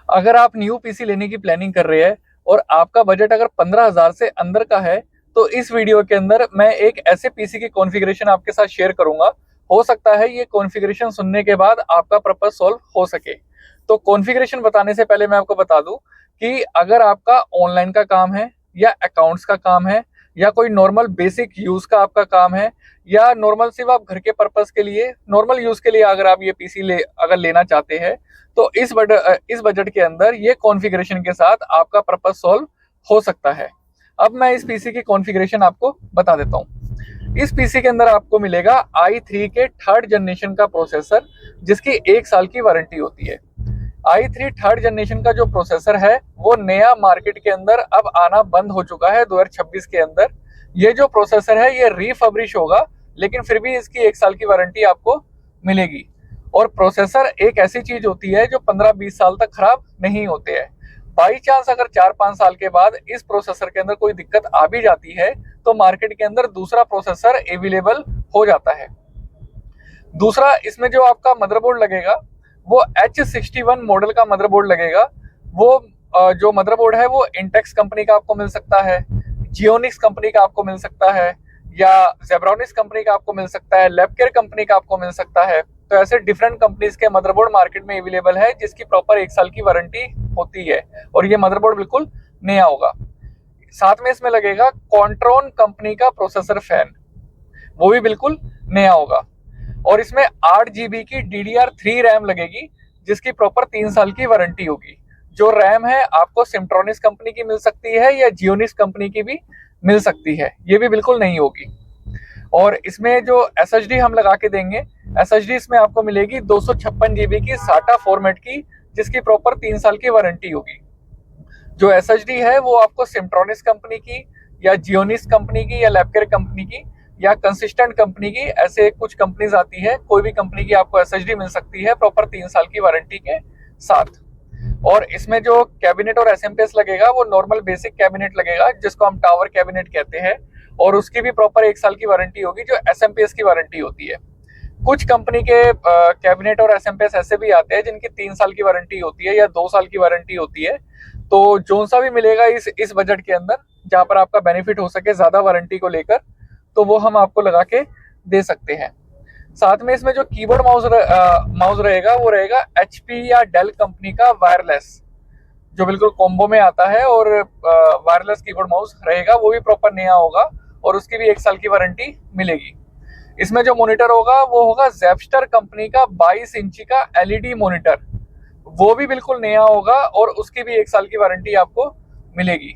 अगर आप new PC लेने की प्लानिंग कर रहे हैं और आपका बजट अगर 15,000 से अंदर का है, तो इस वीडियो के अंदर मैं एक ऐसे पीसी की कॉन्फ़िगरेशन आपके साथ शेयर करूंगा। हो सकता है ये कॉन्फ़िगरेशन सुनने के बाद आपका पर्पस सॉल्व हो सके। तो कॉन्फ़िगरेशन बताने से पहले मैं आपको बता दूं कि अगर आपका ऑनलाइन का काम है या अकाउंट्स का काम है या कोई नॉर्मल बेसिक यूज का आपका काम है या नॉर्मल सिर्फ आप घर के पर्पस के लिए नॉर्मल यूज के लिए अगर आप ये पीसी अगर लेना चाहते हैं, तो इस बजट के अंदर ये कॉन्फ़िगरेशन के साथ आपका पर्पस सॉल्व हो सकता है। अब मैं इस पीसी की कॉन्फ़िगरेशन आपको बता देता हूँ। इस पीसी के अंदर आपको मिलेगा i3 के थर्ड जनरेशन का प्रोसेसर, जिसकी 1 साल की वारंटी होती है। i3 थर्ड जनरेशन का जो प्रोसेसर है वो नया मार्केट के अंदर अब आना बंद हो चुका है 2026 के अंदर। ये जो प्रोसेसर है ये रीफर्बिश होगा, लेकिन फिर भी इसकी 1 साल की वारंटी आपको मिलेगी। और प्रोसेसर एक ऐसी चीज होती है जो 15-20 साल तक खराब नहीं होते हैं। बाई चांस अगर 4-5 साल के बाद इस प्रोसेसर के अंदर कोई दिक्कत आ भी जाती है, तो मार्केट के अंदर दूसरा प्रोसेसर अवेलेबल हो जाता है। दूसरा, इसमें जो आपका मदरबोर्ड लगेगा वो H61 मॉडल का मदरबोर्ड लगेगा। वो जो मदरबोर्ड है वो इंटेक्स कंपनी का आपको मिल सकता है, जियोनिक्स कंपनी का आपको मिल सकता है, या जेब्रॉनिक्स कंपनी का आपको मिल सकता है, लैबकेयर कंपनी का आपको मिल सकता है। तो ऐसे डिफरेंट कंपनीज के मदरबोर्ड मार्केट में अवेलेबल है जिसकी प्रॉपर 1 साल की वारंटी होती है, और ये मदरबोर्ड बिल्कुल नया होगा। साथ में इसमें लगेगा कॉन्ट्रॉन कंपनी का प्रोसेसर फैन, वो भी बिल्कुल नया होगा। और इसमें 8 GB की DDR3 रैम लगेगी जिसकी प्रॉपर 3 साल की वारंटी होगी। जो रैम है आपको सिम्ट्रॉनिक्स कंपनी की मिल सकती है या जियोनिक्स कंपनी की भी मिल सकती है, ये भी बिल्कुल नहीं होगी। और इसमें जो SSD हम लगा के देंगे, SSD इसमें आपको मिलेगी 256 GB की SATA फॉर्मेट की, जिसकी प्रॉपर 3 साल की वारंटी होगी। जो SSD है वो आपको सिम्ट्रॉनिक्स कंपनी की या जियोनिक्स कंपनी की या लैबकेयर कंपनी की या कंसिस्टेंट कंपनी की, ऐसे कुछ कंपनीज आती है, कोई भी कंपनी की आपको SSD मिल सकती है प्रॉपर 3 साल की वारंटी के साथ। और इसमें जो कैबिनेट और एसएमपीएस लगेगा वो नॉर्मल बेसिक कैबिनेट लगेगा जिसको हम टावर कैबिनेट कहते हैं, और उसकी भी प्रॉपर 1 साल की वारंटी होगी जो एसएमपीएस की वारंटी होती है। कुछ कंपनी के कैबिनेट और एसएमपीएस ऐसे भी आते हैं जिनकी 3 साल की वारंटी होती है या 2 साल की वारंटी होती है। तो जो सा भी मिलेगा इस बजट के अंदर जहां पर आपका बेनिफिट हो सके ज्यादा वारंटी को लेकर, तो वो हम आपको लगा के दे सकते हैं। साथ में इसमें जो कीबोर्ड माउस रहेगा वो रहेगा एचपी या डेल कंपनी का वायरलेस, जो बिल्कुल कॉम्बो में आता है, और वायरलेस कीबोर्ड माउस रहेगा, वो भी प्रॉपर नया होगा और उसकी भी 1 साल की वारंटी मिलेगी। इसमें जो मॉनिटर होगा वो होगा जेपस्टर कंपनी का 22 इंची का एलईडी मॉनिटर, वो भी बिल्कुल नया होगा और उसकी भी 1 साल की वारंटी आपको मिलेगी।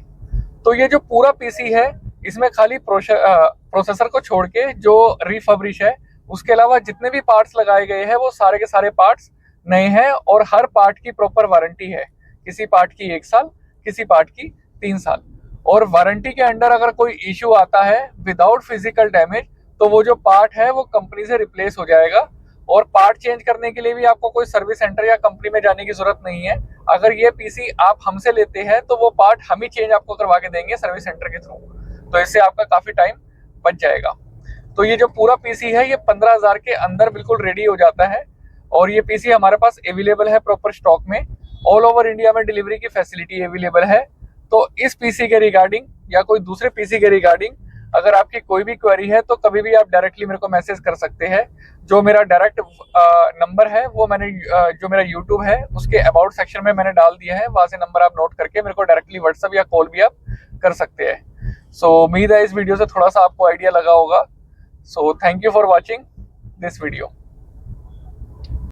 तो ये जो पूरा पीसी है इसमें खाली प्रोसेसर को छोड़ के जो रिफर्बिश है, उसके अलावा जितने भी पार्ट्स लगाए गए हैं वो सारे के सारे पार्ट्स नए हैं, और हर पार्ट की प्रॉपर वारंटी है। किसी पार्ट की 1 साल, किसी पार्ट की 3 साल। और वारंटी के अंडर अगर कोई इश्यू आता है विदाउट फिजिकल डैमेज, तो वो जो पार्ट है वो कंपनी से रिप्लेस हो जाएगा। और पार्ट चेंज करने के लिए भी आपको कोई सर्विस सेंटर या कंपनी में जाने की जरूरत नहीं है। अगर ये पीसी आप हमसे लेते हैं तो वो पार्ट हम ही चेंज आपको करवा के देंगे सर्विस सेंटर के थ्रू, तो इससे आपका काफी टाइम बच जाएगा। तो ये जो पूरा पीसी है ये 15,000 के अंदर बिल्कुल रेडी हो जाता है, और ये पीसी हमारे पास अवेलेबल है प्रॉपर स्टॉक में। ऑल ओवर इंडिया में डिलीवरी की फैसिलिटी अवेलेबल है। तो इस पीसी के रिगार्डिंग या कोई दूसरे पीसी के रिगार्डिंग अगर आपकी कोई भी क्वेरी है तो कभी भी आप डायरेक्टली मेरे को मैसेज कर सकते हैं। जो मेरा डायरेक्ट नंबर है वो मैंने जो मेरा यूट्यूब है उसके अबाउट सेक्शन में मैंने डाल दिया है, वहां से नंबर आप नोट करके मेरे को डायरेक्टली व्हाट्सएप या कॉल भी आप कर सकते हैं। सो उम्मीद है इस वीडियो से थोड़ा सा आपको आइडिया लगा होगा। So thank you for watching this video.